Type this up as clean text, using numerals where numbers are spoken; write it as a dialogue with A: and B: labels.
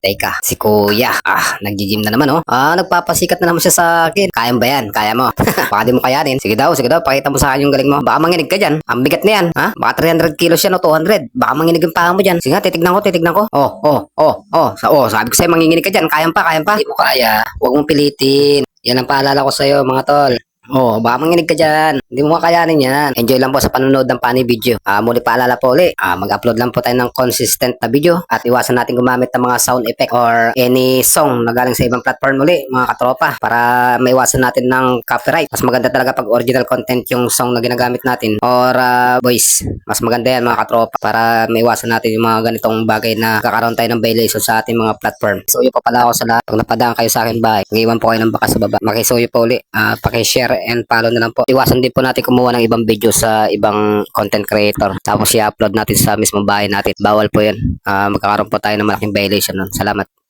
A: Teka, si kuya. Nag-gym na naman oh. Nagpapasikat na naman siya sa akin. Kaya ba yan? Kaya mo. Baka di mo kayanin. Sige daw. Pakita mo sa akin yung galing mo. Baka manginig ka dyan. Ang bigat na yan. Ha? Baka 300 kilos yan o 200. Baka manginig yung paa mo dyan. Sige nga, titignan ko. Sabi ko sa'yo, manginginig ka dyan. Kaya pa. Hindi mo kaya. Huwag mong pilitin. Yan ang paalala ko sa'yo, mga tol. Baka manginig ka dyan. Hindi mo makayanin yan. Enjoy lang po sa panonood ng funny video. Muli paalala po ulit. Mag-upload lang po tayo ng consistent na video at iwasan natin gumamit ng mga sound effect or any song na galing sa ibang platform uli, mga katropa, para maiwasan natin ng copyright. Mas maganda talaga pag original content yung song na ginagamit natin or voice. Mas maganda yan, mga katropa, para maiwasan natin yung mga ganitong bagay na kakaroon tayo ng violation sa ating mga platform. So yun pa pala ako sa lahat. Pag napadaan kayo sa akin bahay, mag-iwan po kayo ng baka sa baba. Makisuyo po uli. Pakishare and follow na lang po. Iwasan din po natin kumuha ng ibang video sa ibang content creator. Tapos i-upload natin sa mismong bahay natin. Bawal po yun. Magkakaroon po tayo ng malaking violation nun. Salamat.